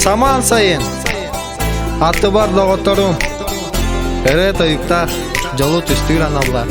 Saman sayın. Atı var logotorum. Evet oyukta. Jolu tüstüğür anablar.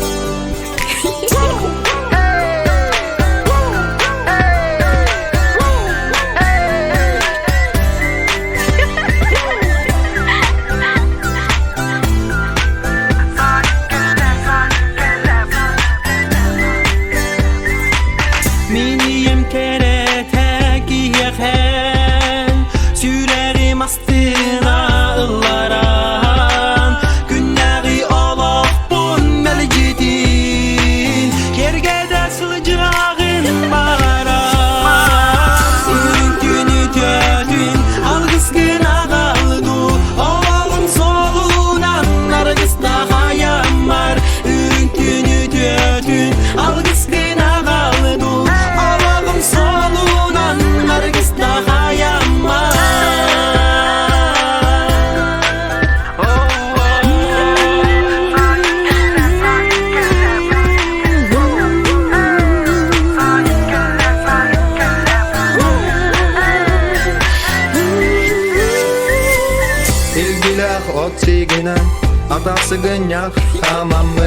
Atası gönyak hamamı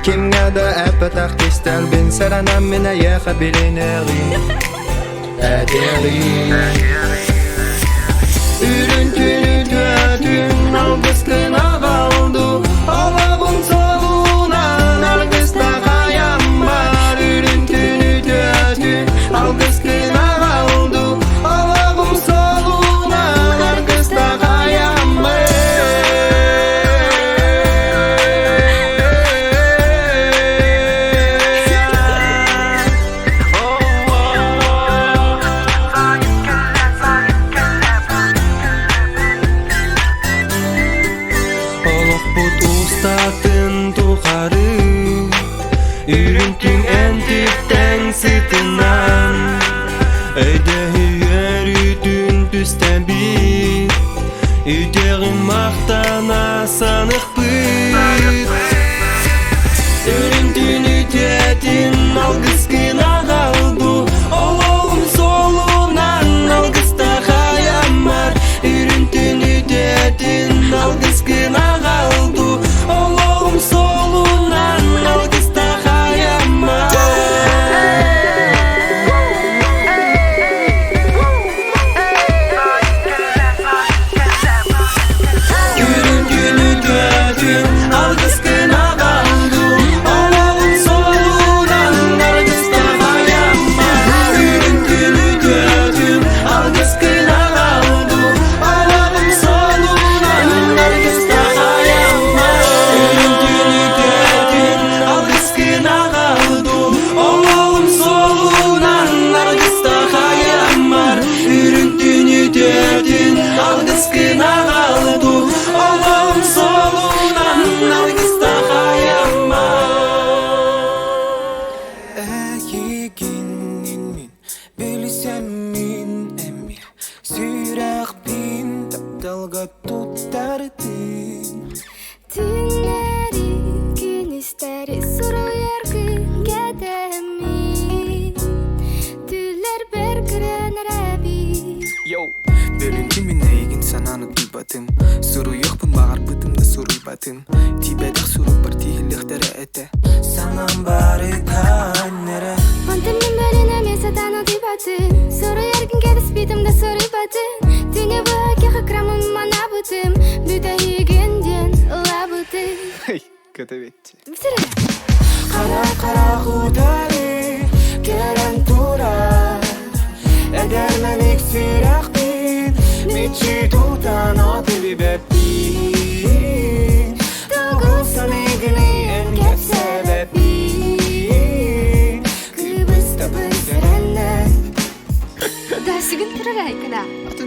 Kimge de epetak istel bin serenem mine yehe bilineri Ederi Ürüntünü tüetün algıskına kaldı Allah'ın solunan algısta hayam var Ürüntünü tüetün algıskına kaldı Allah'ın solunan algısta hayam var Ustadın tuharı Ürüntün entipten sıtınan Ödehi yürüdün düsten bir Üdeğin mahtana sanık bıt Ürüntün üdetin algıskına kaldı Oğlum solunan algısta hayam var Ürüntün üdetin algıskına kaldı Oğlum solunan algısta hayam var Ürüntünü dödün algıskına kaldı Oğlum solunan algısta hayam var Ürüntünü dödün algıskına kaldı Oğlum solunan algısta hayam var Ürüntünü dödün algıskına kaldı Oğlum solunan algısta hayam var Ürüntünü dödün algıskına kaldı Oğlum solunan algısta hayam var Eginin min bilsem min emir Sürek bin tapdalga tuttardın Tünleri gün isteri suru yargın gedemi Tüller bergrenere bir Yo, bölündüm min eygin sananı duybatım Suru yok bu mağar bıtımda suru batım Tibedak suru partihliktere ete Sanan bari kannere Antemin bölüne mesatanı duybatım Suru yargın gedis bitimde suru batım Tüne baki hıkramım mana bıtım Büdehi günden labıtım Hey, kötü bitti Bitirin Kara kara hudari gelen turar Edermen iksirek bin Miçi tutan atılı bebi Doğulsan igni en gep sebebi Kıbrıs'ta bızdıranlar Дасигин тирарайкана А ты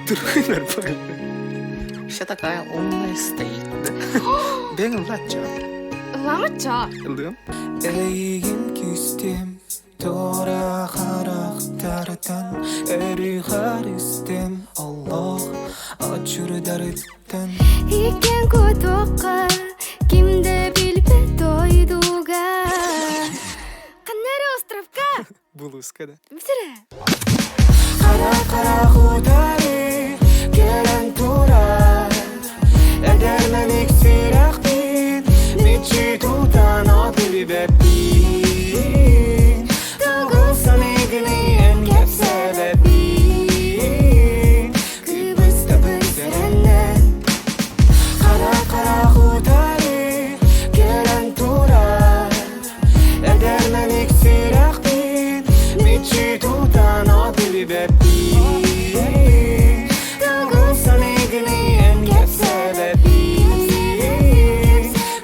другой нормально Вся такая умная стоит, да? Бегал лача Ламача Ildığım Eğim küstüm Tora karakterden Eri haristim Allah açır dertten Икен кутоққа Кимді білбе тойдуға Қанары островқа Бұл блузка да. Бітіре. Қара хутары келен турат Эдермен иксирахтин Митчи тутан атыри беппин Тугулсан игнин кеп себеппин Кыбыста бізереннен Қара хутары келен турат Эдермен иксирахтин Митчи тутан атыри беппин Тугулсан игнин кеп себеппин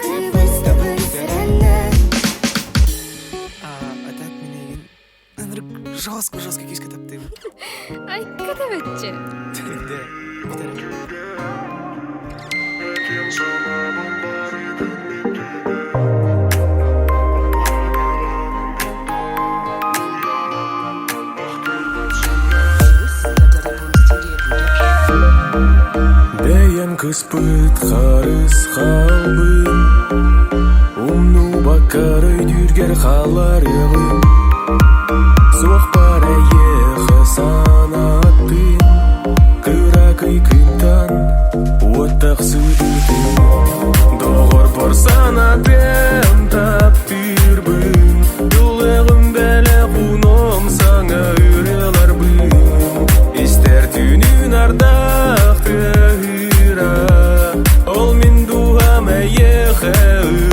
Кыбыста бізереннен Атат менеген Анырык жостко кишке таптым Ай, катабетче. Да, бітірі Бәйен кыспыт харыс халбын Умну бакары дүргер халарығын Соқ бар ЭЙИЭХЭ санаттын Кыракый кыйтан оттақ сүдітін Доғыр бар санатын таптырбын Юлығым бәлі құным саңа үреларбын Истер түнін ардақты үра Ол мен дуғам ЭЙИЭХЭ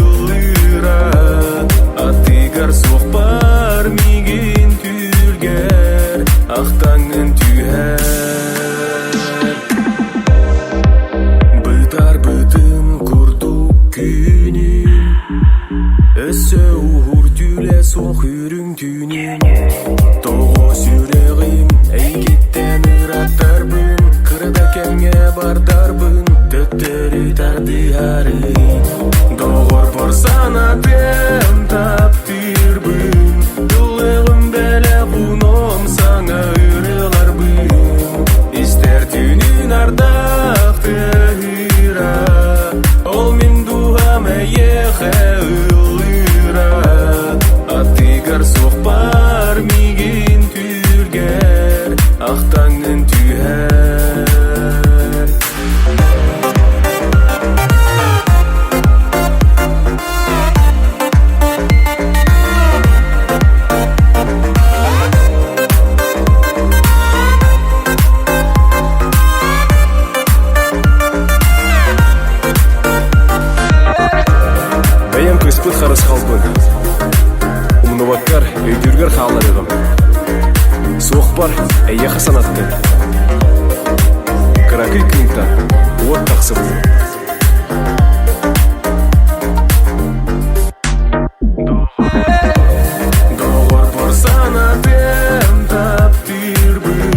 ұлыра Атығар соқпар меген түргер Ақтаңын түйер Бұтар бұтын күрдік күнін Өсі ұғыр түлі соқ үрің түнін Тоғы сүрегім әйгеттен ұраттарбын Қырда кәңе бардарбын Төттері тарды арың Доғыр бар санатым таптырбын Юлығым бәлі құным саңа үреларбын Истер түнін ардақты үра Ол мен дуғам ЭЙИЭХЭ ұлыра Атығар соқпар меген түргер Ақтаңын түйер Бәйен кыспыт харыс халбын Умну баккар өйдүргер халарығым Соқ бар ЭЙИЭХЭ санаттын Кыракый кыйтан оттақ сүдітін Доғыр бар санатым таптырбын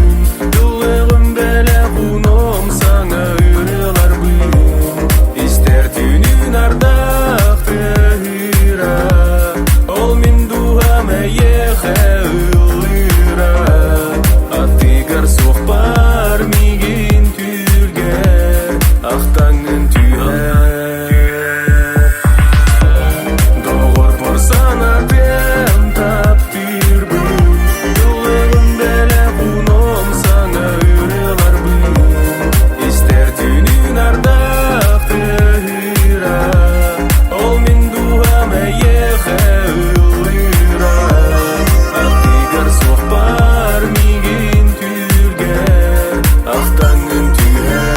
Юлығым бәлі құным саңа үреларбын Истер түнін ардақты үра Ол мен дуғам ЭЙИЭХЭ ұлыра Атығар соқпар меген түргер Ақтаңын түйер Доғыр бар санатым таптырбын Юлығым бәлі құным саңа үреларбын Истер түнін ардақты үра Ол мен дуғам ЭЙИЭХЭ ұлыра Атығар соқпар меген түргер Ақтаңын түйер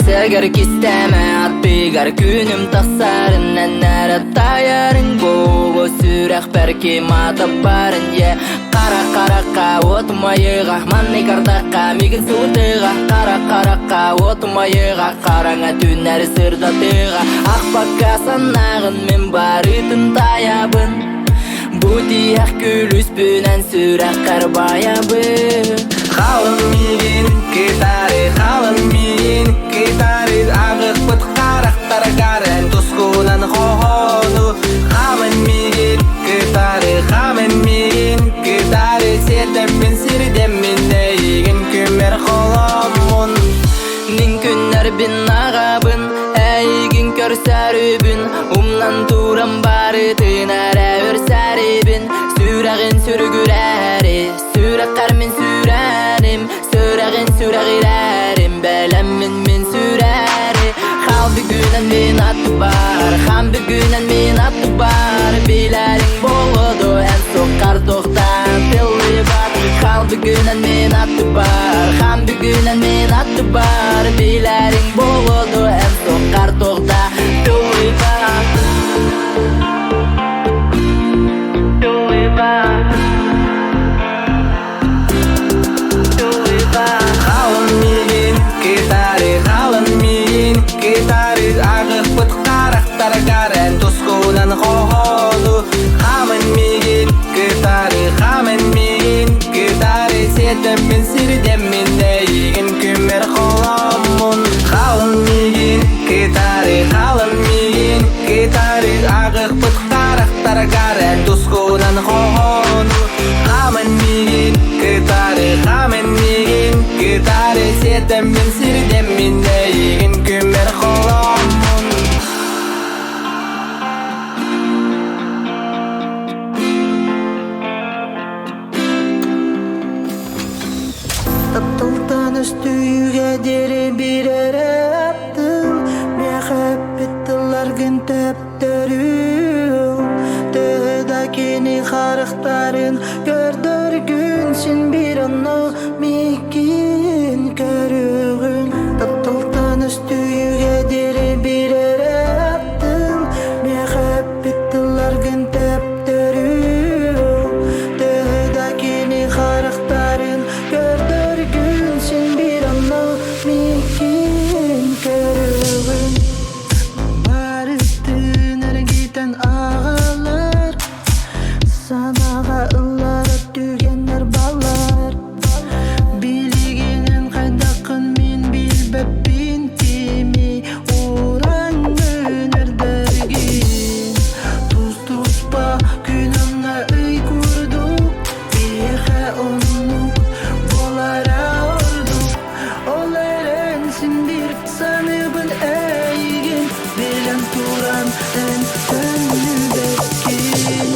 Сәгір кестәмә атбегар күнім тақсарын Әнәрі тайарын болу сүрәқ бәрке матап барын Қара-қараққа отмайыға МНОДКK меген суытыға Қара-қараққа отмайыға Қараңа түнәр сырдатыға Ақпаққа санағын мен барытын таябын Бұтияқ күліспінен сүрәқ қарбаябын Қалын меген кетары, қалын меген кетары Ағық бұт қарақтар қарын тұсқынан қоғыну Қамын меген кетары, қамын меген кетары Сердеммен сердеммен еген көмер қоламын Нин күннер бін ағабын сәрібін Умнан турам бары тынара өр сәрібін Сүрәғін сүрігір әрі Сүрәққар мен сүрәнім Сүрәғін сүрәғір әрім Бәләмін мен сүрәрі Хал бүгінен мен аты бар Хам бүгінен мен аты бар Биләрің болуду ән соққар тоқтан тылы бар Хал бүгінен мен аты бар Хам бүгінен мен аты бар Биләрің болуду ән соққар тоқтан тылы бар Тылы бар Тылы бар Халын меген кетары халын меген кетары ағық бұт қарақтар қарен тұскунан қоғону Хамын меген кетары хамын меген кетары сетіммен сирдеммен еген күмер қоламын Халын меген кетары халын меген кетары ағық бұт қарақтар қарен тұскунан қоғону Хамын меген кетары хамын меген кетары сетіммен сирдеммен еген күмер қоламын Таптылтан үстүйге дере бирер аптыл Мәхәббеттілар күн тәптіру Тәді кені қарықтарын көрдіргін Сен бір анна мекен көрігін Таптылтан үстүйге дере бирер аптыл Мәхәббеттілар күн тәптіру Тәді кені қарықтарын көрдіргін Сен бір анна мекен көрігін Барыстын әргейтін ағалар Санаға ылары түйгенер балар Билегенен қайдақын мен білбәппен Темей ораңын өрдірген Тұз-тұзба күнімна үй көрдік ЭЙИЭХЭ онық болара ордық Ол әрәнсін бір саныбын әйген Белен туран ән сөнні бәккен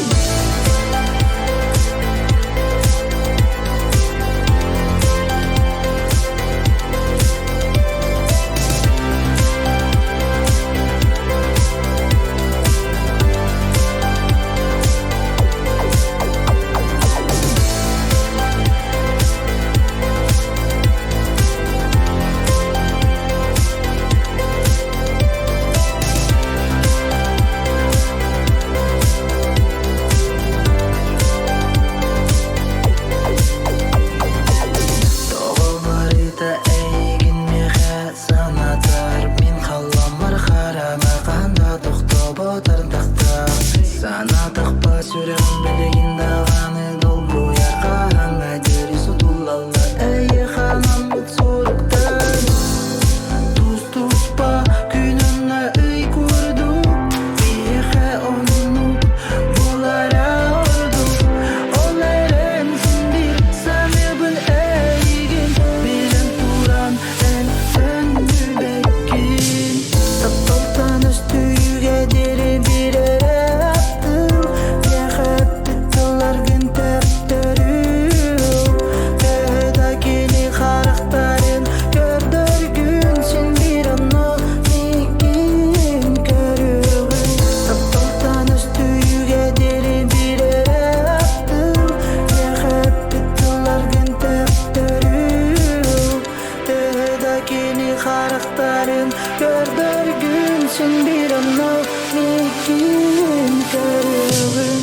Тоғылбарыта әйген меға санатар Мен қаламар қарама қанда тоқтап отырдақта Санатық па сүрем білеген дағаны дол бұяр қараңа дөрісі тұллалы ЭЙИЭХЭнан бұт сұрықтан Тұз-тұз па күнімна үй көрдік ЭЙИЭХЭ онық болара ордық Ол әрәнсін бір саныбын әйген Белен туран ән сөнні бәккен Таптылтан үстүйге дере бирер аптыл Мәхәббеттілар күн тәптіру Тәді кені қарықтарын көрдіргін Сен бір анна мекен көрігін Таптылтан үстүйге дере бирер аптыл Мәхәббеттілар күн тәптіру Тәді кені қарықтарын көрдіргін Сен бір анна мекен көрігін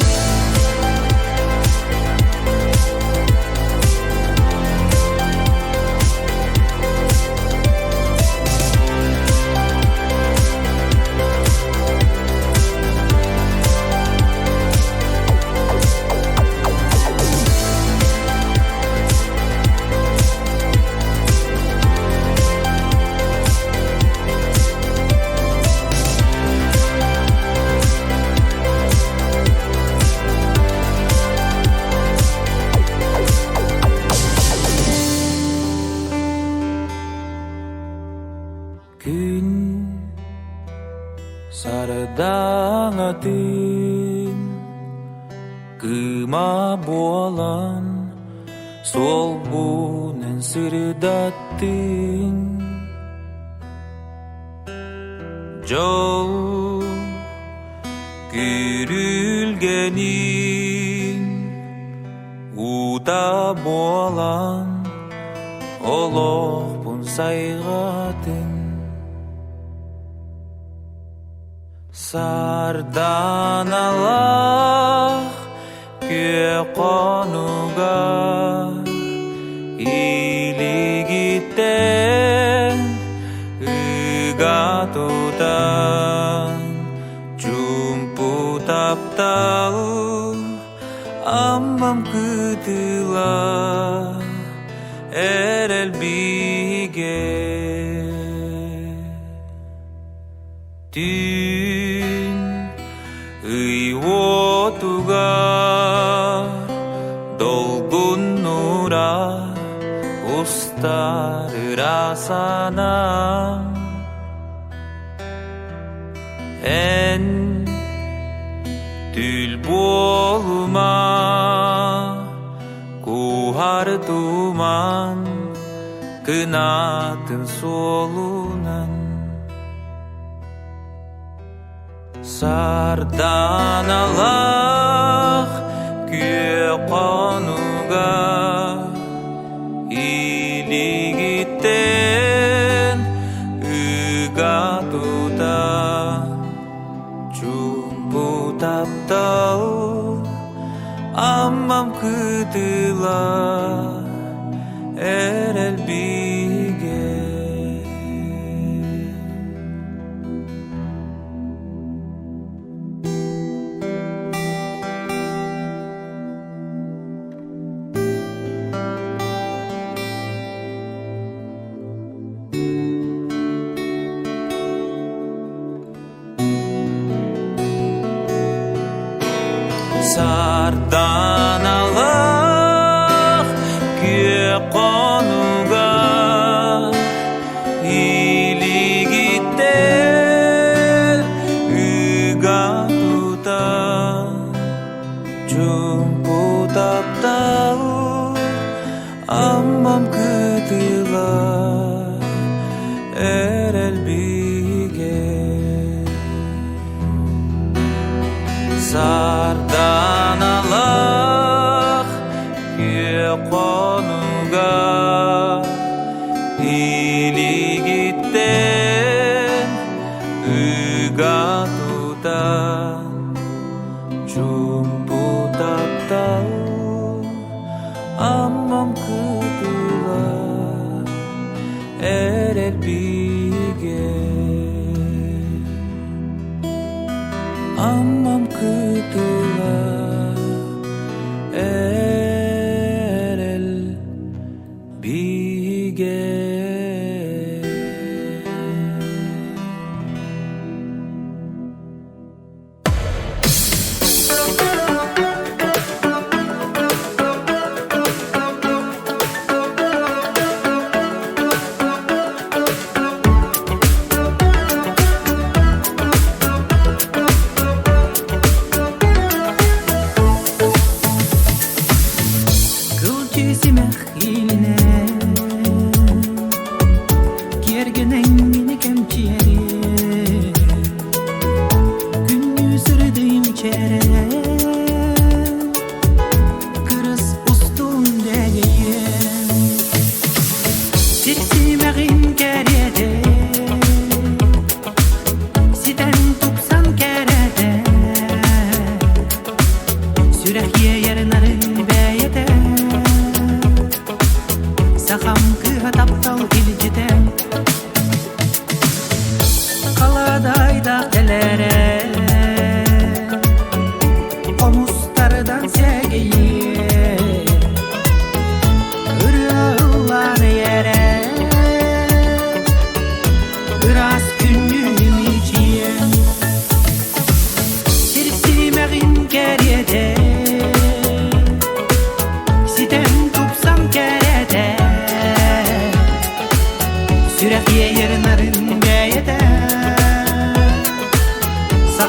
Сарыдаңатын кыма болан сол бунен сырдаттың жол күрүлгенин ута болан олоқпун сайғатын Сарданалах кө қонуға илигиттен ыгатудан жумпу таптал аммам кытыла эрел биге Ыйвотуга долгун нура устарырасана эн түл болума кухар туман кынатын солунан Сарданалах кө қонуға илигиттен ыгатудан жумпу таптал аммам кытыла эрел биге Сарданалах кө қонуға илигиттен ыгатудан жумпу таптал аммам кытыла эрел биге Сарданалах кө қонуға илигиттен ыгатудан жумпу таптал аммам кытыла эрел биге Аммам кытыла эрел биге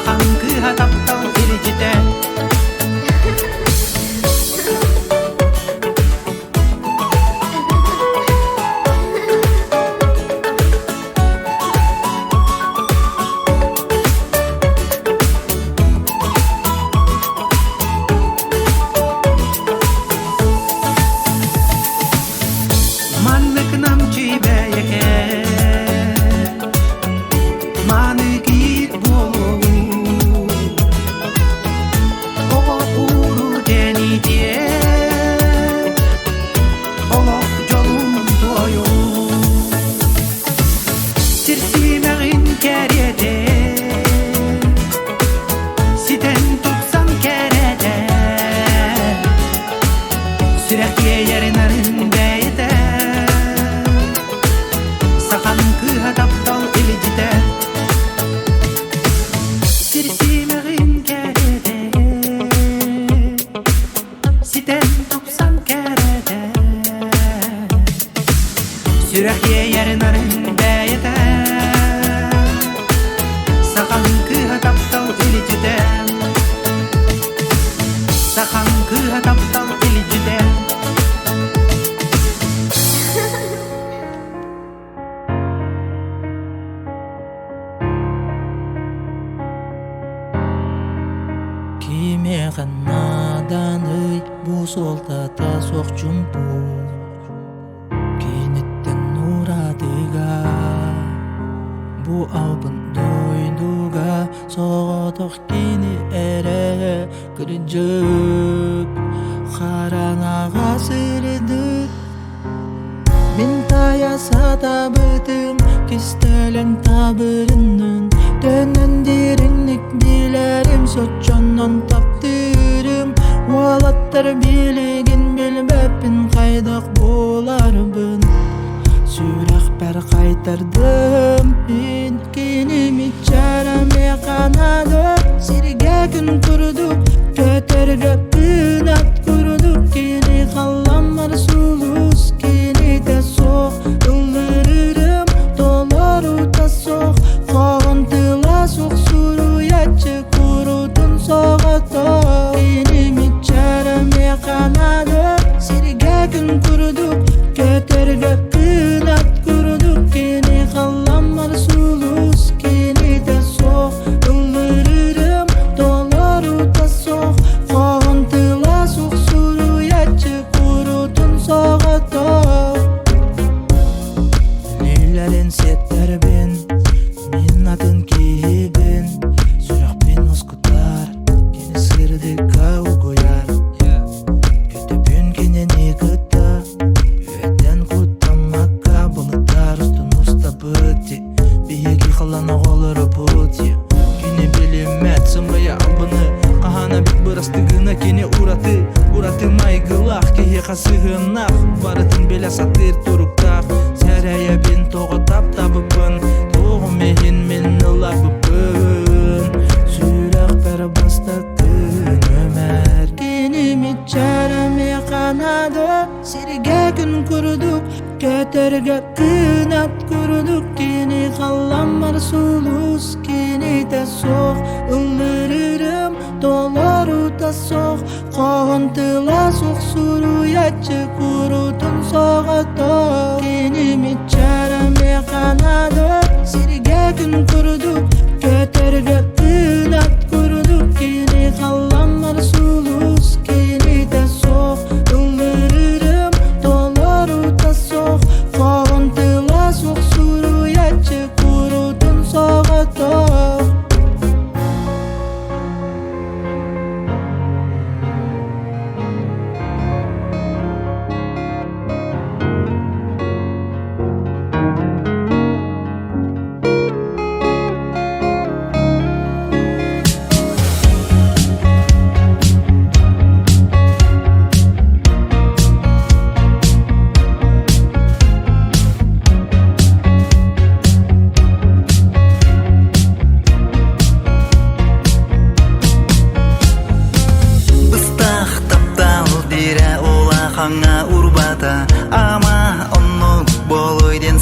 сахан кыха таптал иличите.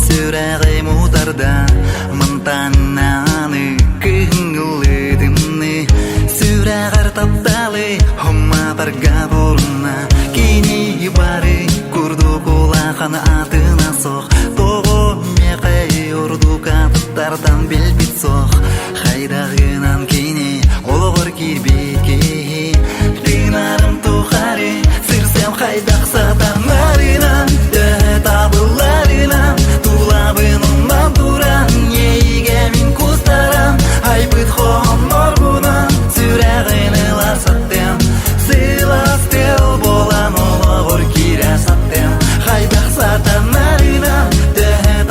сүрәгы мутарда мынтананы күңілдім соқ хайдағынан кейне олығыр кирбетке тыңарым тұқары сырсам хайдақ сатанарынан табыларынан тулабын оннан туран ейге мен кустарам айбыт хонор бұнан сүрәғыны ласаттем сыйластел болан олығыр кире саттем хайдақ сатанарынан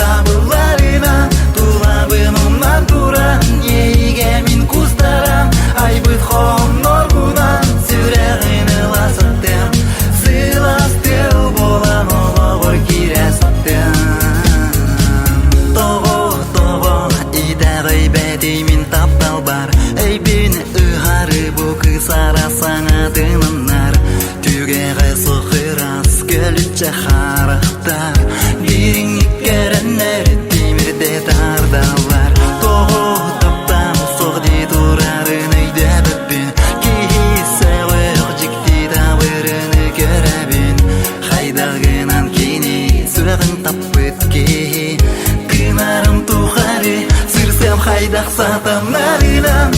табыларынан тулабын оннан туран ейге мен кустарам айбыт хонор бұнан сүрәғыны ласаттем сыйластел болан олығыр кире саттем Деймін таптал бар әйбен ұғары бұқы сарасаңа дынынар түгеғі сұқырас көлітші қарықтар беріңіккерінер темірде тардалар тоғы таптам соғды тұрарын өйді бітпен кейсі өқ жікті табырыны көрәбін қайдағынан кейне сүрағын таппытке кынарым тұқары сырсам хайдақ сатанарынан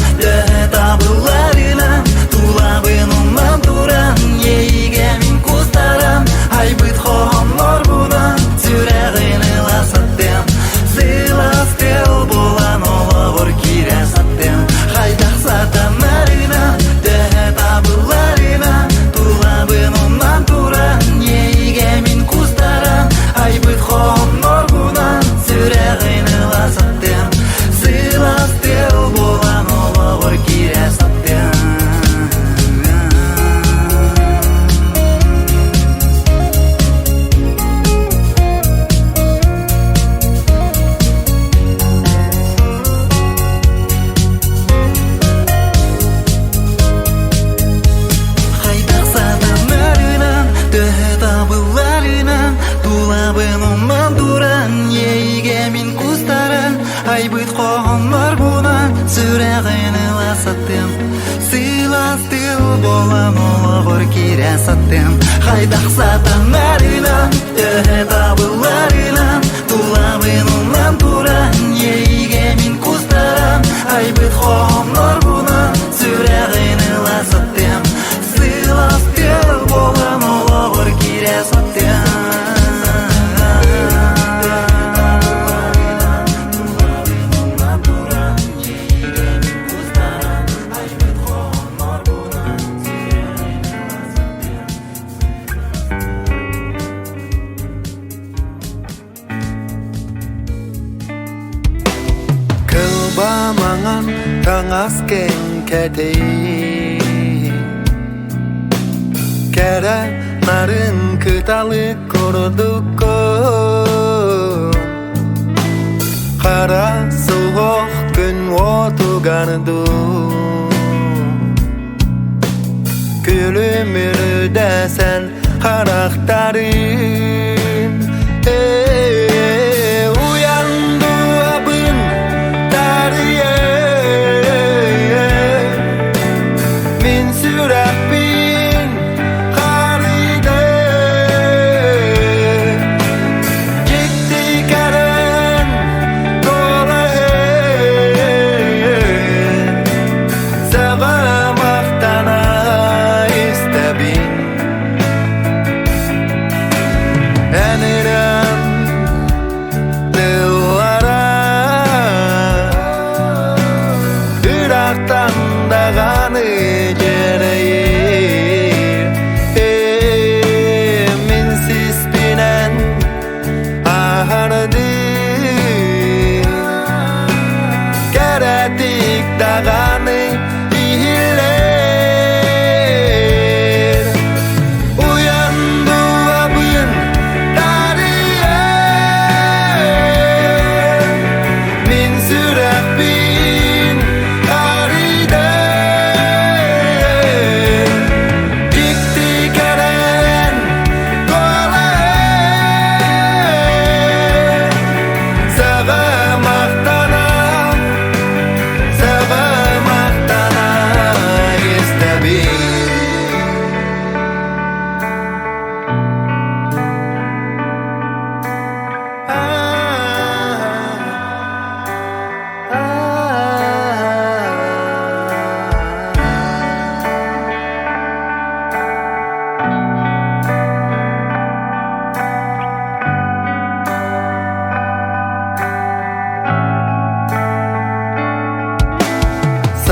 табыларынан тулабын оннан туран ейге мен кустарам айбыт хонор бұнан сүрәғыны ласаттем сыйластел болан олығыр кире саттем хайдақ сатанарынан табыларынан тулабын оннан туран ейге мен кустарам айбыт хонор бұнан сүрәғыны ласаттем сыйластел болан олығыр кире саттем хайдақ сатанарынан табыларынан тулабын оннан туран ейге мен кустаран айбыт хонор бұнан сүрәғыны ласаттем сыйластел болан олығыр кире саттем хайдақ сатанарынан табыларынан тулабын оннан туран ейге мен кустаран айбыт хонор бұнан сүрәғыны ласаттем сыйластел болан олығыр кире саттем Kılbamağın tanasken keteyi Kere narın kıtalı koruduk Kara soğuk gün otugardı Gülümür desen karakterin Uyandı abın tarihe Min sürek bin karide Gitti karen dolahe Sağamaktana istebin Eniren dıllara Irak'tan da kanı gereğir Minsiz binen ağırdı Geredik da kanı ihiller Uyandı abın tarihe Min sürek bin karide Dikti keren dolahe Sağamaktana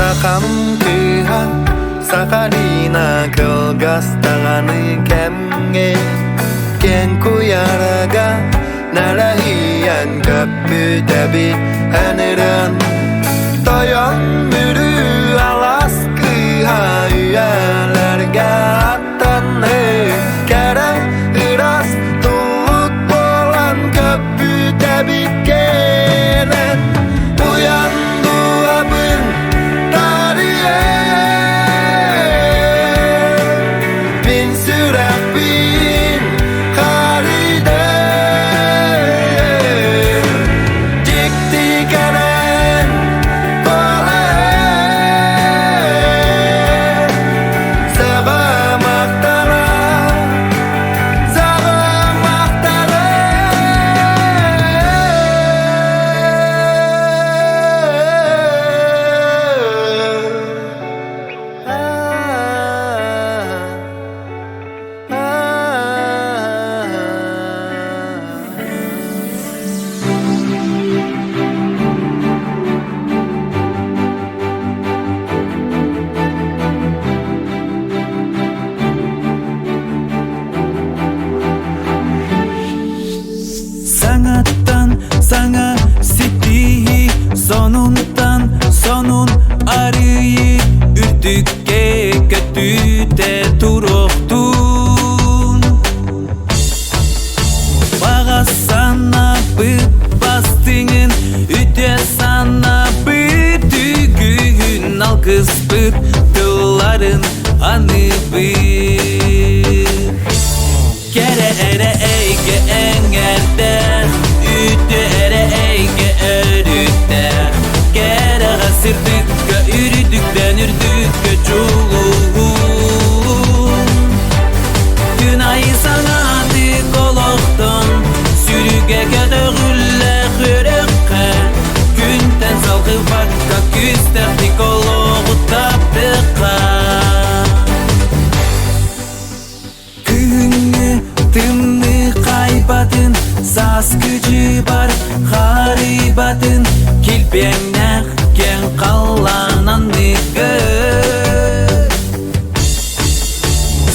Сахам КЫИhA Сахалына кылгастаганы кемге кен куярга нарайян көппүтәби әнерен Тоян бүрү алас КЫИhA үйәләргә аттаны кәрә ырас тулут болан көппүтәби кенен уянду абын тарие Bin сүрәк бин хариде Тик-тикәнен боле Сағамақтара Сағамақтара Саңаттан саңа сетии сонунтан сонун арыйы үрдүкке көтүтө туруктун бага санабыт бастыңын үтө санабытүгүн алкыспыт тылларын аныбыт Kere ere eyge engerde Ütte ere eyge örütte Kere gasırdıkka ürüdükten ürdükka çuluğun Günayı sana dik oloqton Sürüge ködöğülle hürükke Günten salgı bakka küster dik oloğu taptıkka Тымны кайбатын, сас күчү бар харибатын Килпеңнәк кен каллананныгы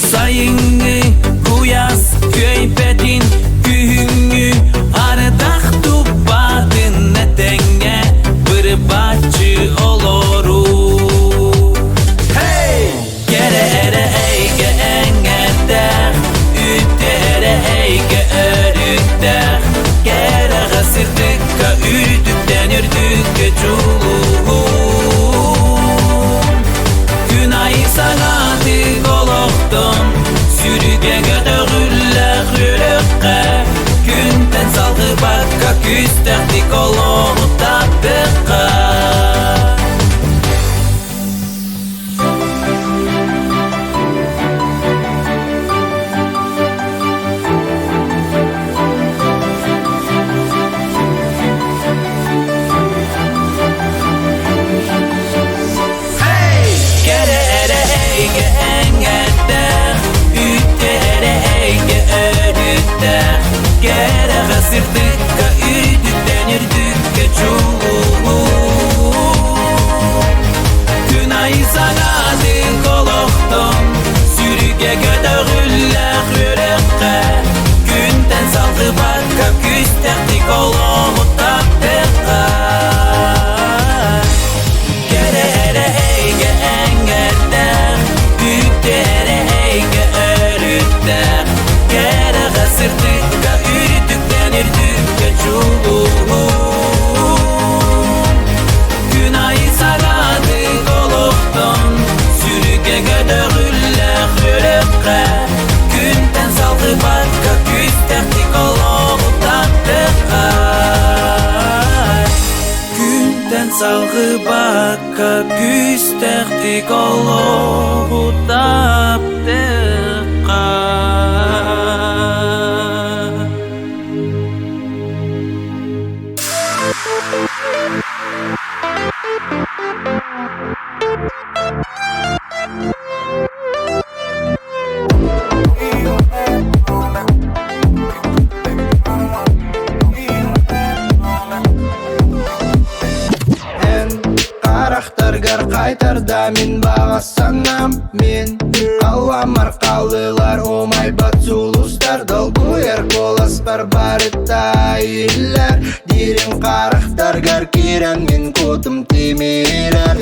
Сайыңы куяс көйпетин Күйіңі ардақ тупатын Нәтеңе бір бачы олору Кере эре эйге эңгәдәк Ütte eyge örükte Kere gasırdıkka ürdükten ürdükke çuluğun Günayı sana dik oloqton Sürüge gödöğülle hürükke Günten salgı bakka küstek dik oloğu taptıkka Kere gasırdıkka ürdükten ürdükke çuluğun Günayı sana dik oloqton Sürüge gödöğülle hürükke Günten salgı bakka küstek dik oloğu taptıkka Kere ere eyge engerdek Ütte ere eyge örükte Kere gasırdıkka ürdükten ürdükke çuluğun Günayı saradık oloqton Sürüge gödöğülle hürükke Günten salgı bakka küstek dik oloğu taptıkka Günten salgı bakka küstek dik oloğu taptıkka En kara Сұрақтаргар қайтарда мен бағасанам. Мен қалам арқалылар омай батсулустар. Долгуер колас барбарыта илер. Дирен қарақтаргар керен мен көтім темерер.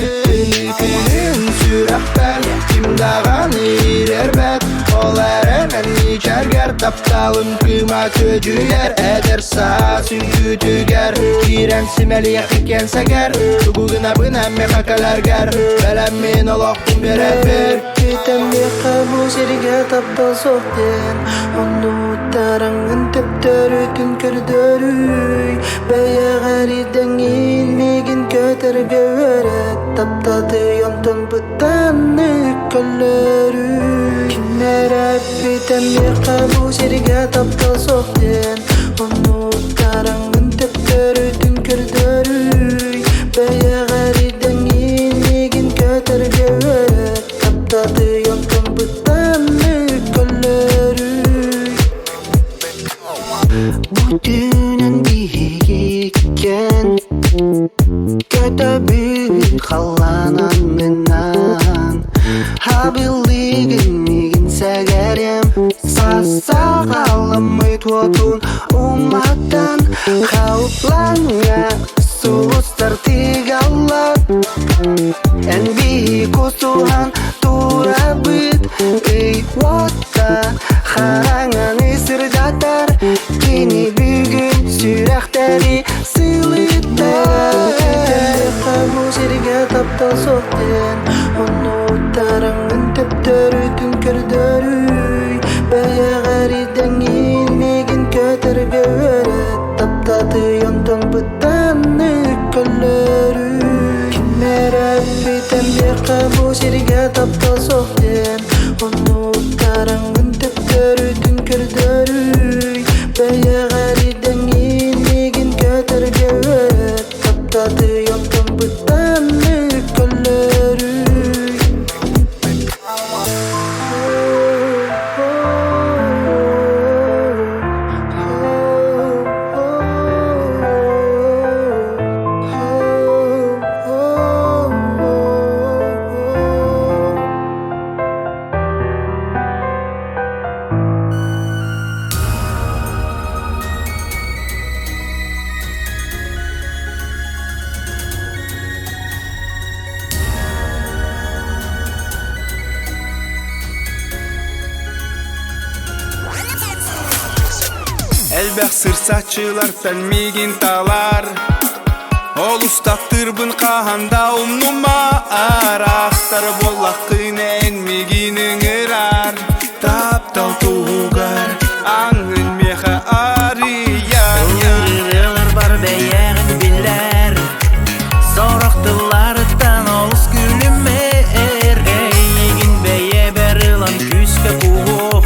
Күн сүрақтар кимдаған ирер бәт. Оларынан ичергер тапталым күма көдүер. Әдер са сүнгүтүгер Кирен симелияқ екен сәгер. Бүгіна бұна мекакаларгар. Бәлем мен олақтым берер бер. Кетем беқа бұл жерге таптал соқтен. Оны ұттарыңын төптөрі түн көрдөрүй. Бәйәғариден елмеген көтерге өрет. Таптады йонтон бұттан үккілерүй. Кімер әппетен беқа бұл жерге таптал соқтен. Оны ұттарыңын төптөрі түн көрдөрүй. Бәйәғариден елмеген көтерге өрет. Таптады йонтон бұттан үккілерүй. Бүтінен биік екен Көті бүйін қаланан меннан Хабилігін меген сәгәрем Сасағалым ұйтуатун уматтан Қаупланға сұлыстар тигалар Ән биік ұсуған тура бүт Ей отта қараңан есір жатар Кені бүгін сүрәқтәрі сылыттар Бұл жерге таптал соқтен Оны ұттарыңын төптөрі түн көрдөрүй Бәйәғариден елмеген көтерге өрет Таптады йонтон бұттан үккілерүй Кімер әппетен беқа бұл жерге таптал соқтен Оны ұттарыңын төптөрі түн көрдөрүй Бәйәғариден елмеген көтерге өрет Таптады йонтон бұттан үккілерүй Әлбәқ сырсатчылар тәлмеген талар Ол ұстаттырбын қағанда ұмнума Арақтар боллақын әнмегенің ұрар Таптал туғар аңын меха арияр Үрірілер бар бәйәғін білер Сорақтыларыттан олыс күлімер Ейгін бәйә бәрілан күскі қуғық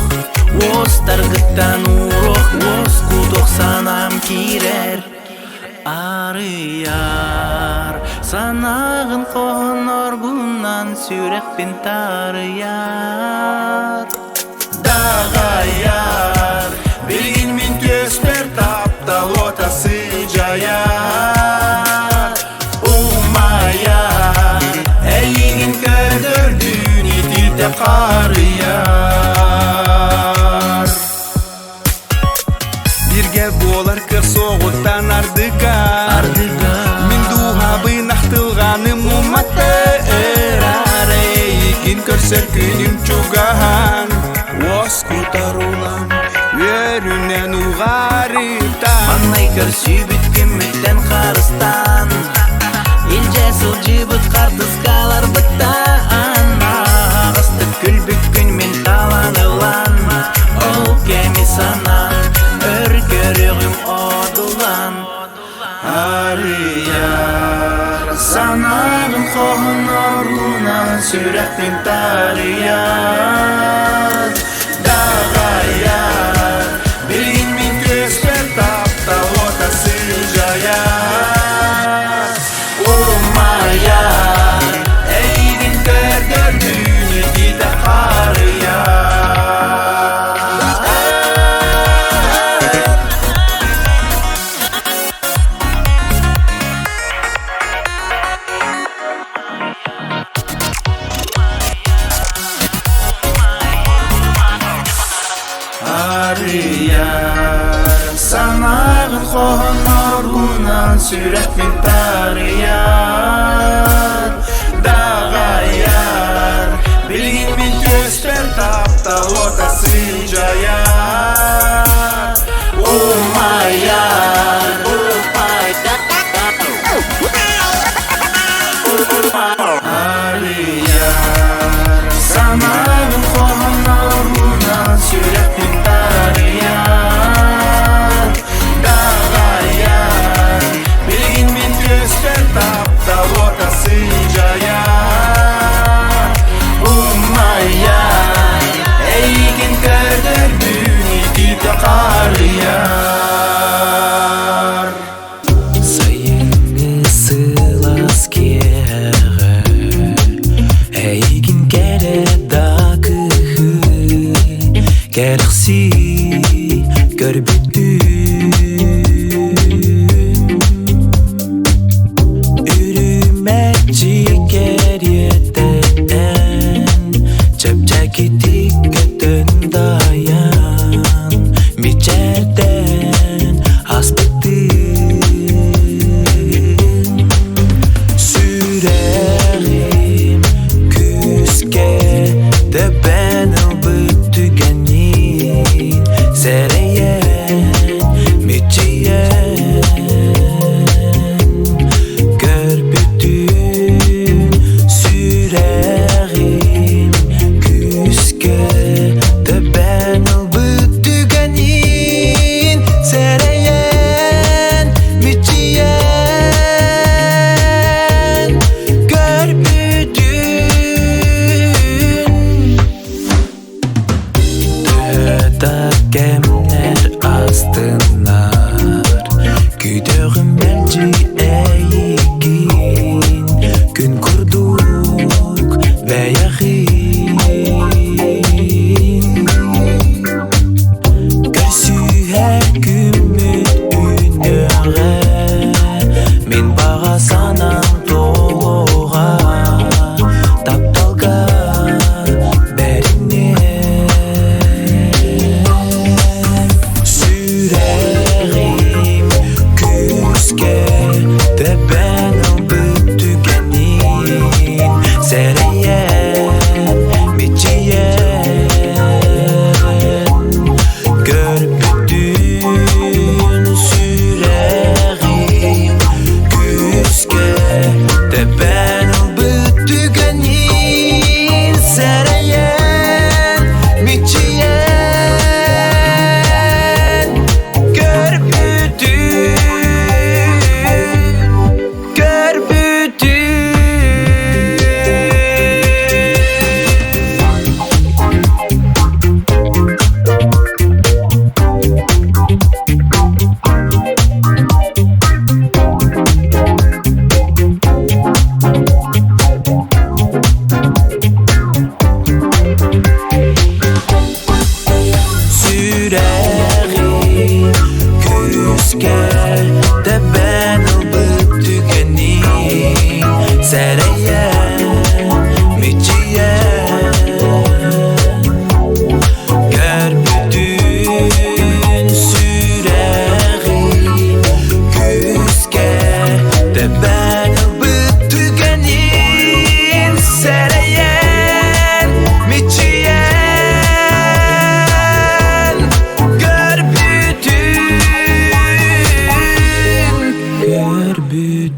Остарғыттан ұруқ Ос құдық санам кирер Арыяр Санағын қоғын оргунан Сүрекпен тарыяр Дағаяр Білген мен көспер таптал отасы жаяр Умаяр Әйгін көрдірдін етілді қарыяр Бірге болар кір соғыттан ардыгар Мен дуғабын ақтылғаным ұматтыр Арайын көрсер күнім чуған Ос құтарулам өрінен ұғарыптан Манай көрсі бүткімметтен қарыстан Ел жәсіл жібіт қартысқалар бұттан Ағысты күл бүккін мен таланылан Ол кәмі санан Өркөрігім одылан Арыяр Санағын қоғын оруынан Сүрәқтен тарыяр Дағаяр Білген мен көспер таптал отасы жаяр Умаяр Әйгін көрдірдін етеді қарыяр kohan nargunan sürek min tariyar Dağayar Bilgin min göster tapta ortasınca yar Umayar Ariyar Sanavın kohan nargunan sürek min tariyar Dağayar Bilgin min göster tapta ortasınca yar Umayar Eygin kördür düğünü dipte karıyar Sayını sığlas kere Eygin kere da kıhı Gerxi görbüttüm Ürümeci geriyeten Çepçekitik götün dayan Miçerden hasbıttım Sürerim küske de ben ılbıttügenin Sereyen miçiyen Gör bütün sürerim küske de ben ılbıttügenin Sereyen miçiyen Gör bütün Döda gemler astılar Güdörüm belci eygin Gün kurduk ve yahin Görsühe gümüt ünöre Min bağa sanan doğuğa Taptalga berine Sürerim küske de ben ılbıttügenin Sereyen miçiyen Gör bütün sürerim küske de ben ılbıttügenin Sereyen miçiyen Gör bütün Gör bütün Sürerim küske de ben ılbıttügenin Sereyen miçiyen Gör bütün sürerim küske de ben ılbıttügenin Sereyen miçiyen Gör bütün Gör bütün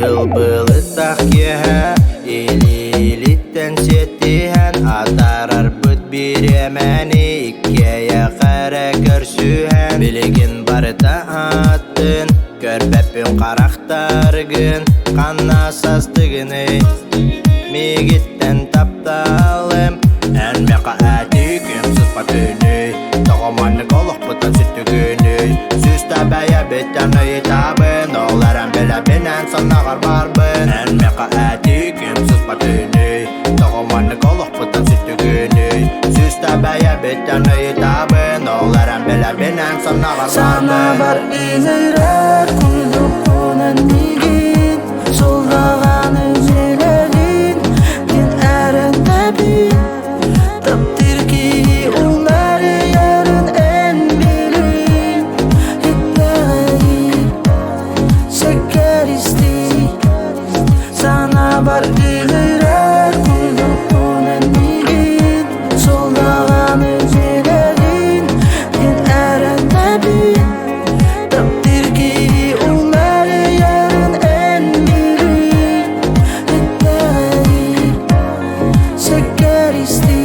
Тыл былыттақ кеға Илилиттен сеттіген Атарар бұд биремәні Иккея қара көрсüген Білеген барыта аттын Көрбәппін қарақтаргын Қанна састығыны Мегіттен тапталым Әнмеқа әтікім сұспа түні Тоғыманы қолық бұтан сүттігіні Сүсті бәйі біттен ұйтабын Оларан біләбінен санағар барбын Әнмеқа әтікім сұспа түні Тоғыманы қолық бұтан сүттігіні Сүсті бәйі біттен ұйтабын Оларан біләбінен санағар барбын Сана бар изайрар Күлдіқунан мигин Солдаған өзелерін Мен әрін тәбін Таптырки ұлары ярын ән білін Хеттәғи Шәккәристі Сана бар изайрар Күлдіқунан мигин Солдаған өзелерін Мен әрін тәбін Таптырки ұлары ярын ән білін Хеттәғи Шәккәристі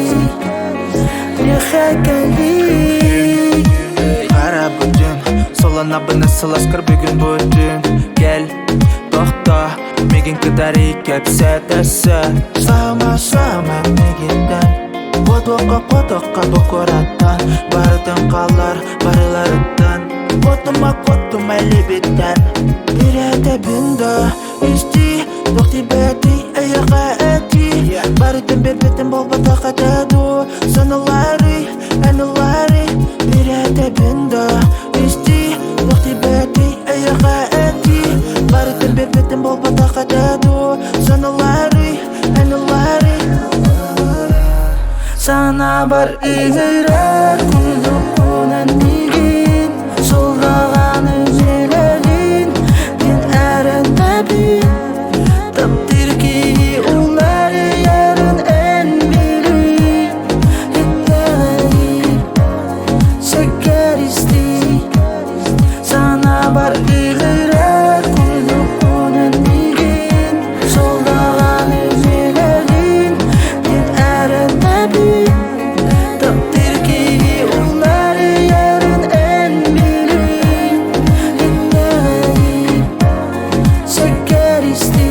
Қара бүтін Солана бұны сыласкыр бүгін бүтін Кел, тоқта Меген кідарі кәпсә тәсі Сама мегенден Қотоққа бұқыраттан Бардың қалар барыларыттан Қотым әлебеттен Берәді бінді Үсті, тоқти бәді Әйіға әті Барытын бербеттен болбата қатаду Санылары, әнілары Берәді бінді Үсті, тоқти бәді Әйіға әті Барытын бербеттен болбата қатаду Санылары, әнілары Сана бар изайрар Күлдіқунан мигин Солдаған өзелерін Мен әрін тәбін Таптырки ұлары ярын ән білін Хеттәғи Шәккәристі Сана бар изайрар Күлдіқунан мигин Солдаған өзелерін Мен әрін тәбін Таптырки ұлары ярын ән білін Хеттәғи Шәккәристі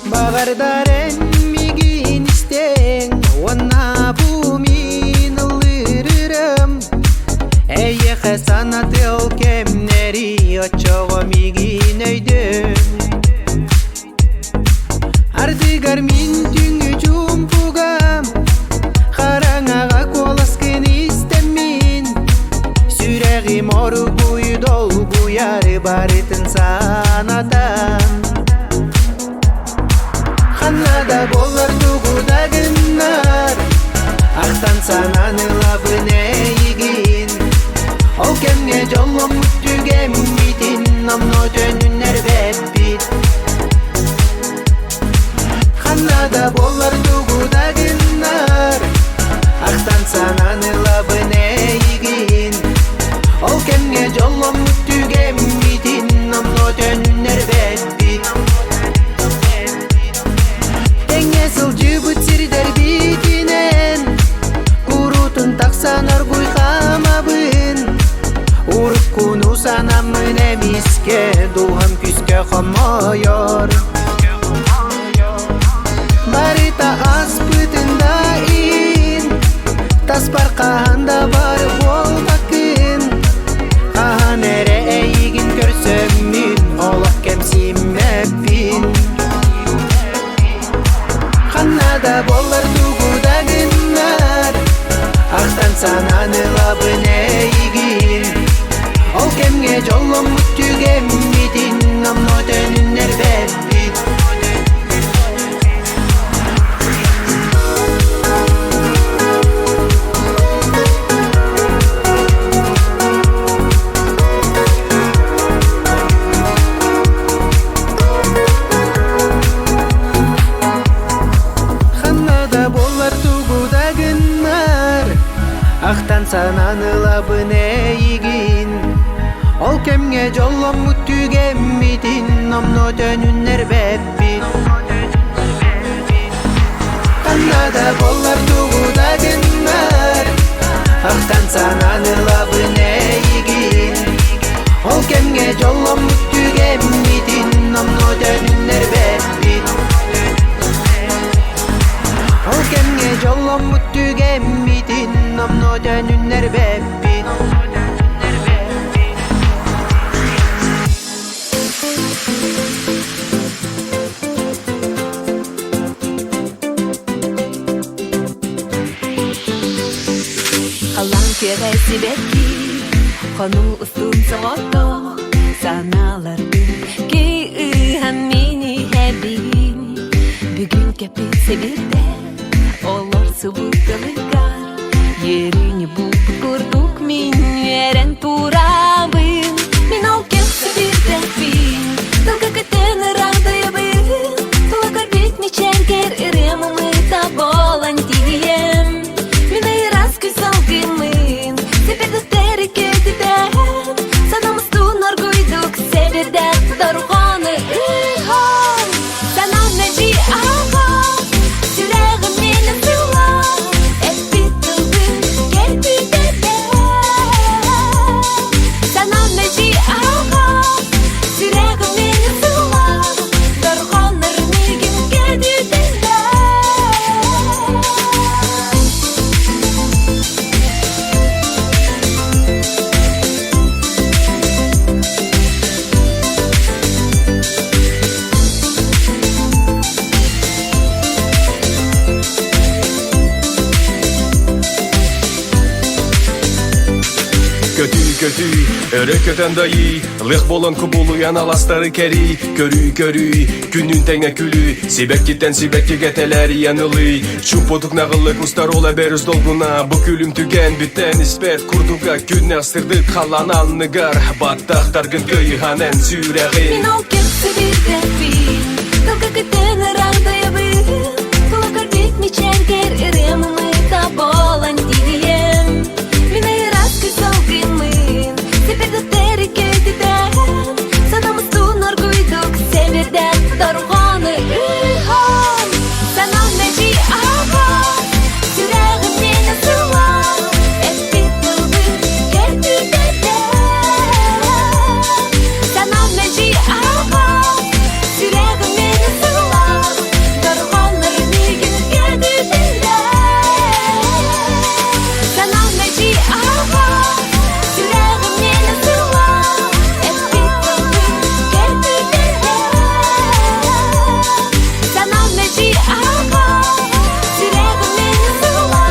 Бағардарын меген істең Онна бумин ұлырырым ЭЙИЭХЭ сана тыл кемнери Очоғы меген өйдім Ардыгар min түңі жумпугам Қараңаға коласкын істемін Сүрәғи мору бұй дол бұяры барытын санатам Ханнада болар туғудагыннар Ақтан сананы лабын әйгін Ол кемге жолым үттігем битін Намно төнінер бәппит Ханнада болар туғудагыннар Ақтан сананы лабын әйгін Ол кемге жолым үттігем битін Намно төнінер бәппит Теңесіл жүбіт сирдер битінен Күрутын тақсан оргуй қамабын Урып күну санамын әміске Дұғым күске қамайор Барыта аспытында ин Таспар қағанда бар бол бақын Қаған әрі әйгін көрсөммін Олақ кәмсімәппін Ханнада болар туғудагыннар Ақтан сананы лабын әйгін Ол кемге жолым үттігем битін Намно төнінер бәппит Ақтан сананылабын эйигин Ол кемге жоллом мүттүгеммидин Номно төнүннер беппин Канада болар тугуда гыннар Ақтан сананылабын эйигин Ол кемге жоллом мүттүгеммидин Номно төнүннер беппин Ол кемге жоллом мүттүгеммидин Номно төнүннер беппин Қалам кересі бетки Қону ұстын соғото Саналардың КЕЙМЕТИНОВ мені әбин Бүгін кәпілсе бірде Олар сұбытылығар Еріне бұлпы көрдік мен Ерен турабын Мен ол кепсі бірдәпін Тылға күтін ұрағдайыбын Тұла көрбет мечергер Іремімі таболан дием Мен айрас күзалгымын Себерді тәріке деден Санамыздың оргойдық Себерді дарғаны Санам нәжи аға Сүрәғім мені сыла Әппі тұлғын кәлбі деден Санам нәжи аға Сүрәғім мені сыла Дарғаныр мегім кәді деден Kötü, örököten dayı Lıq bolon kubuluyan alastары keri Körü, günün tenge külü Sibek gitten sibek geteler yanılı Çumpoduk nağılı kustar ola berüz dolguna Bu külüm tügen bitten ispert kurduga Günne astırdık kalan anlıgar Battaq targın köyhanen süreği Мен ол кепсі бірдәпін Тылға күтін ұрағдайыбын Тұла көрбет мечергер Іремімі таболан дием Мен айрас күзалгымын Себерді тәріке деден Санамыздың оргойдық Себерді дарғаны Санам нәжи аға Сүрәғім мені сыла Әппі тұлғын кәлбі деден Санам нәжи аға Сүрәғім мені сыла Дарғаныр мегін кәді деден Санам нәжи аға Сүрәғім мені сыла Әппі тұлғын кәлбі деден Санам нәжи аға Сүрәғім мені сыла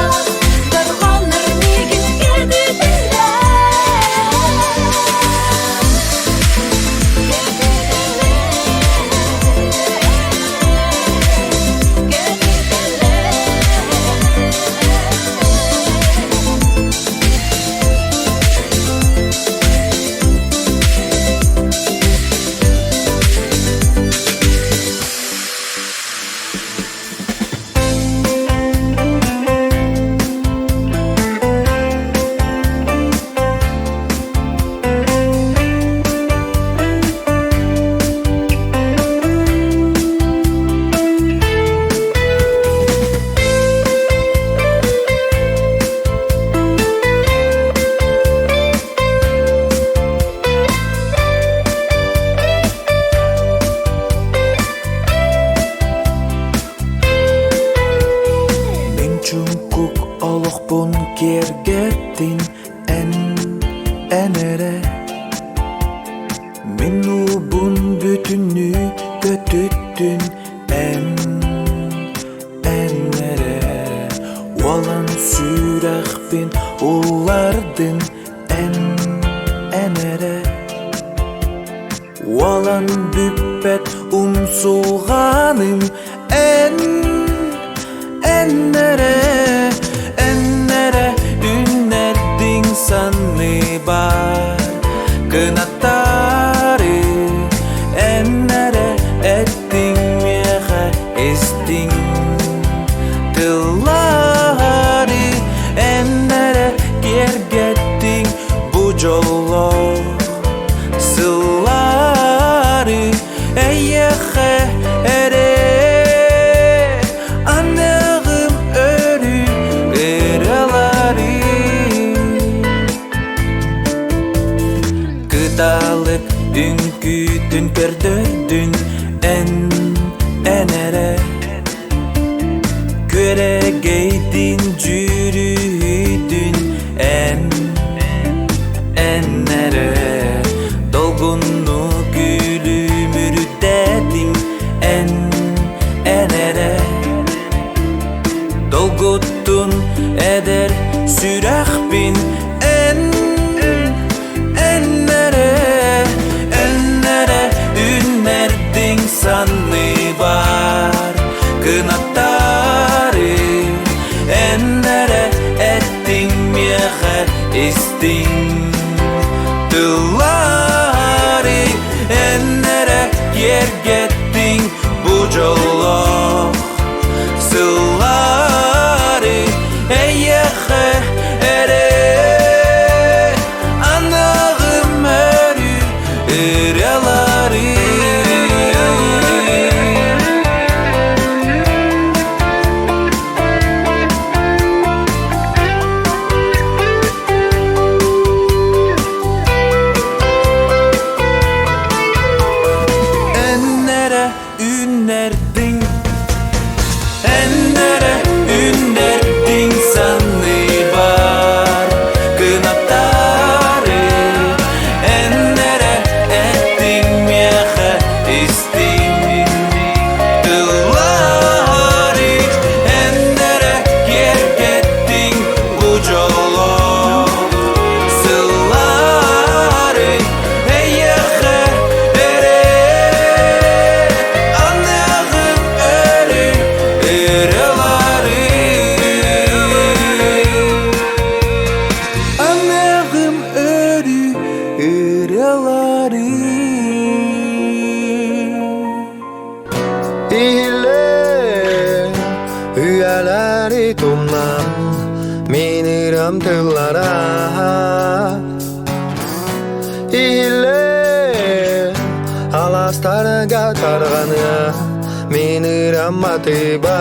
Дарғаныр мегін кәді Мен чумкук олықпын кергеттин әнере Мен убун бүтүнү көтүттүн әнере Уалан сүрәхпен улардын әнере Уалан бүппет умсулганым Эннере үннердин саны бар Кынаттары Эннере эттин меха эстин Тыллары Эннере Dünkü tün kördürdün enere Göre geydin cürüdün enere Dolgunlu gülümür dedim enere Dolguttun eder sürah bin enere ünlerdin sanlı var kınatları enere ettin miyehe istin tılları enere yer gettin bu jolloq sılları ЭЙИЭХЭ ere anağım örü ıraları Enlere ünlerdin sanlı var kınatları enlere ettin miyehe istin tılları enlere yer gettin bu jolloq sılları ЭЙИЭХЭ ere anağım örü ıraları anağım örü ıraları İlle üyeleri tumdan miniram tıllara İlle alastarga targana miniram matiba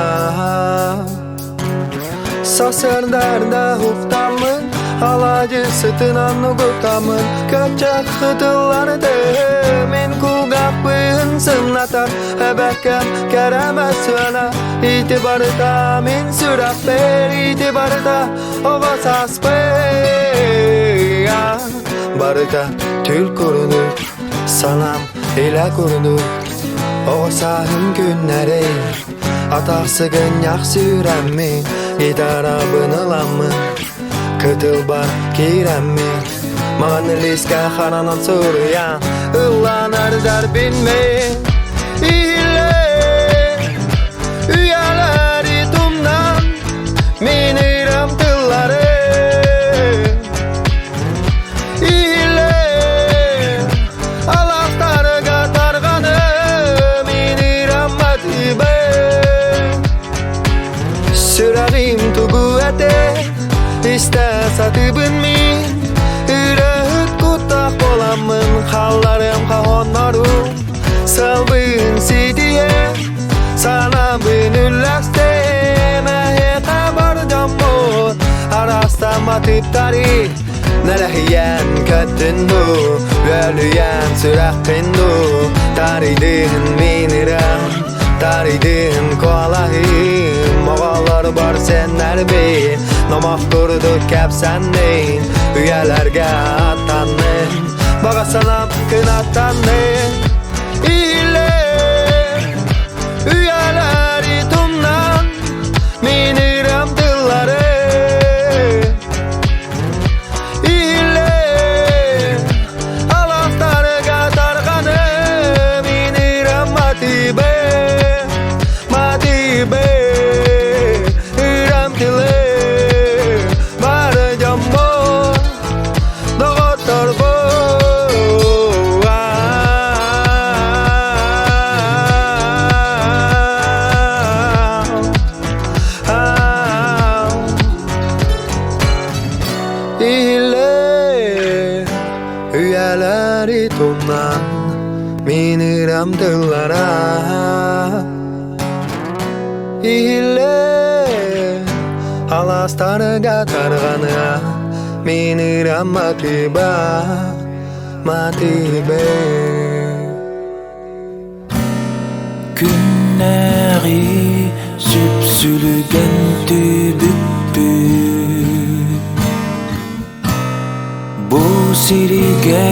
Sasırdarda huftamın alacı sıtınan nugutamın Köpçak hıtıllardı min kugapın sınatan Ebekkem keremez söyle itibarda min sürah ber itibarda ova sas ber Barda tül kurunur salam ile kurunur O sahim günleri Atasıgın yak süremmi Gitarabın ılamı Kıtıl bar kiremmi Mağan liske haranan soruyan Illanır derbin mi İlle Üyeleri tumdan Miniram tılları İlle Alastarı gatarganı Miniram matibe Sürağım tugu ete İste satıbın min Ürehut kutak bolamın Hallarım kahonlarım Salbın sidiye Sana bünüllaste Mehe kabar jamur Arasta matip tarih Nelehiyen köttündü Bölüyen sürektindu Taridin miniram Taridin koalahim Moğollar bar senler bin Nomak kurduk hep sendin Üyelerge attanın Bağa sanap kınattanın İlle Üyeleri tumdan Miniram tılları İlle Alastarı gatarganı Miniram matibe Üram tile Barı jammo Doğutor bu İlle Üyeleri tumdan Miniram tıllara İlle Alastarı gatargana Miniram matiba рахматыбы Күннәри сүпсүлгән түбүппү Бу сиригә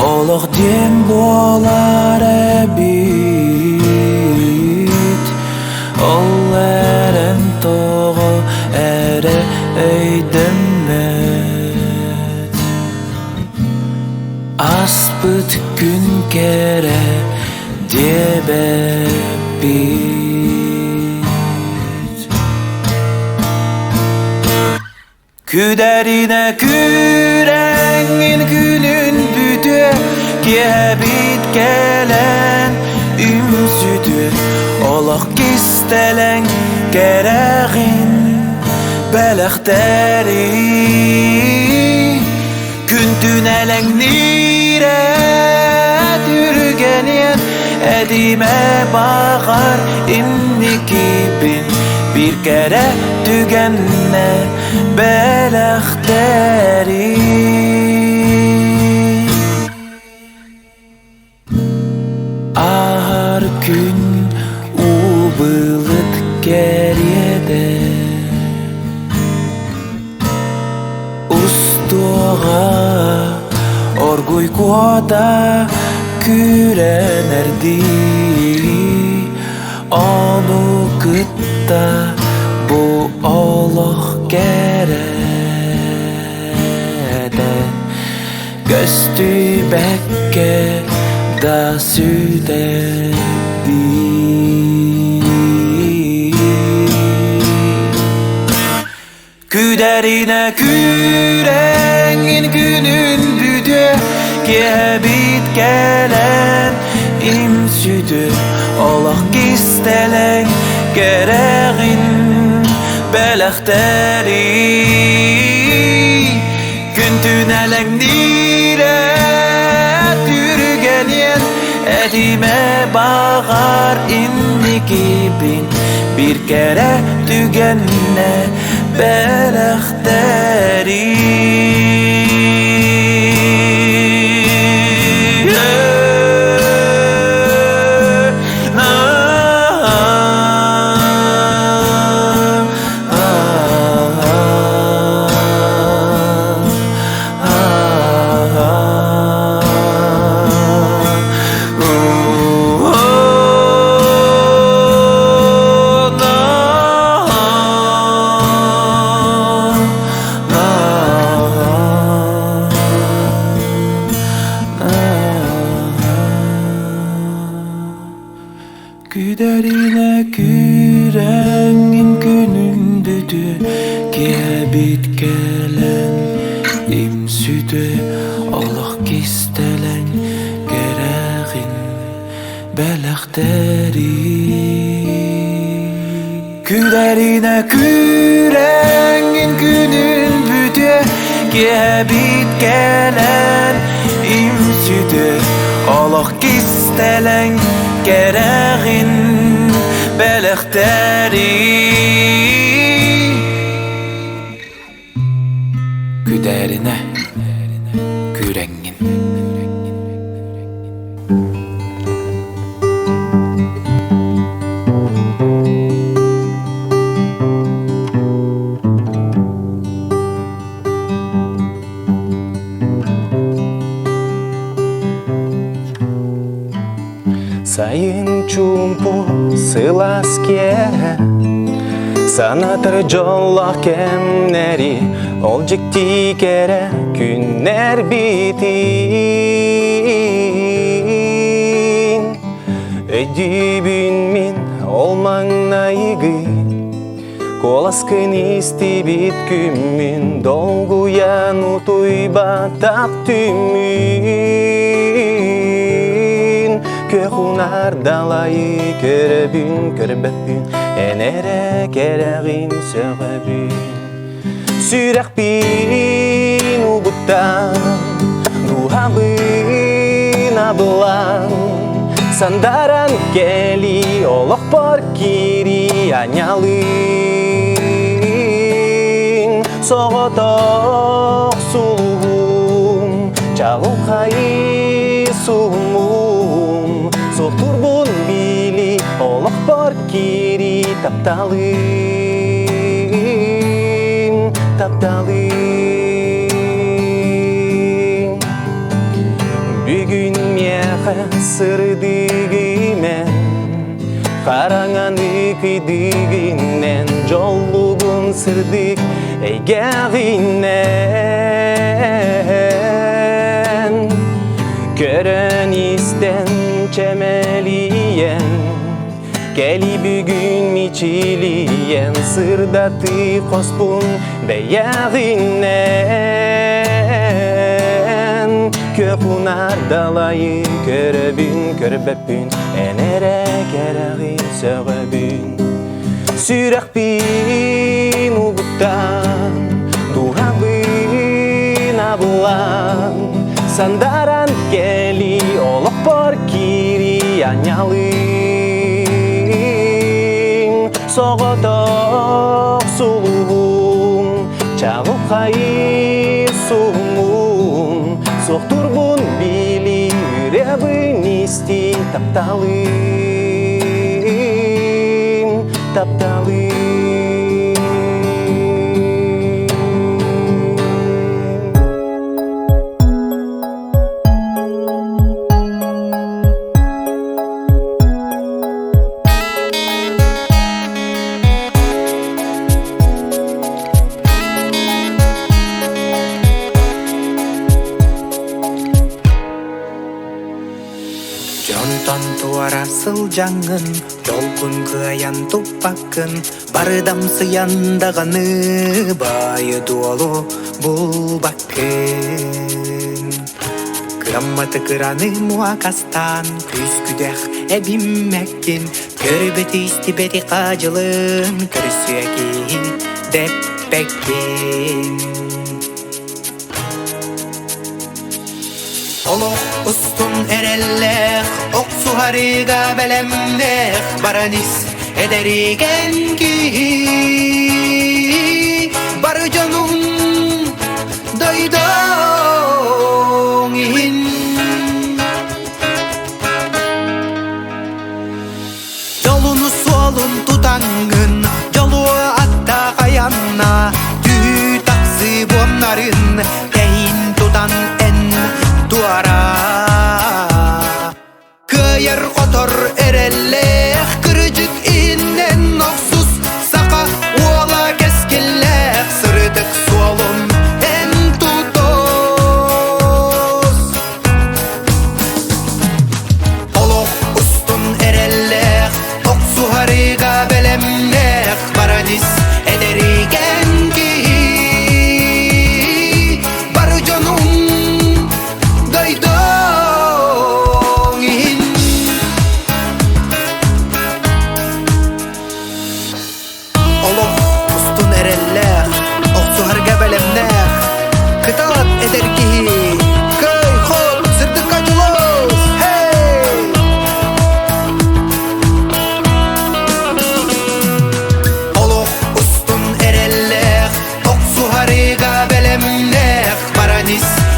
олық дем болар бит Ол әрен тоғы әрі өйдіммет Аспыт күн кәрі дебеппит Күдәріне күрәңін күнін бүті Кебит кәлән үмсүті Олық кестәләң кәрәғин бәләқтәрі Күн түнәләң нирә түргәнен Әдимә бағар инникибин Bir kere tügenne belahteri Ağır gün ubılıt geriyede Ustuğa orguy kuada kürenerdi Onu kıtta bu Allah gerede Göstübekke da südebi Küderine kürengin günün büdü Gebit gelen imsüdü Allah gistelen gereğin belahteri Gün tünelen nire türgenyen Edime bağar innikibin Bir kere tügenne belahteri Küderine kürengin günün büdü Gebit gelen imsüdü Allah gistelen gereğin belahteri Küderine kürengin günün büdü Gebit gelen imsüdü Allah gistelen gereğin belahteri Küderine kürengin Сайын чумпу сыласке Санатыр жоллақ кемнери Ол жекти кере күннер битин Өйдүбүн мен ол маңнайгы Коласкын истибит күммүн Долгуян утуйбатак түмүн Көхунар далайы көрөбүн көрбөпүн Энере керегин сөгөбүн Сүрэх бин убуттан Дуhabын абылан Сандаран кели олох пор кири аñалын Соғотоқ сулугум чалукай сумум соқтурбун били олох бар кири тапталым бүгүн меха сырдыгымен караңан үкүйдүгүнен жоллугун сырдык эйгегинен көрөн истен чемелиен кели бүгүн мичилиен сырдаты коспун беягинен көкунар далайы көрөбүн көрбөпүн энере кереги сөгөбүн сүрөкпин угуттан дурабын абылан сандаран кели олок бар кири аñалын соготок сулуун чалукай сумун соқтурбун били үребин исти тапталым Сылжаңын, жолкун кыян туппакын, барыдам сыяндаганы байы дуолу булбакын. Кырамматы кыраны муакастан, күскүдэх эбиммеккин, көрбети истибети кажылын, көрсүеки деппеккин. Олох устун эреллех, оксу харыга белемнех, баранис эдериген ки, бары жанум дойдоңин. Жолуну суолун тутаңын, жолуа атта каянна, түү таксы боннарын, тейин тутан дуара кыйыр котор эреллех кырыжык иннен оксус сака уола кескиллех сырытык суолун эн тутос олох устун эреллех оксу харыга белемнех баранис эдериген ки бары жонум This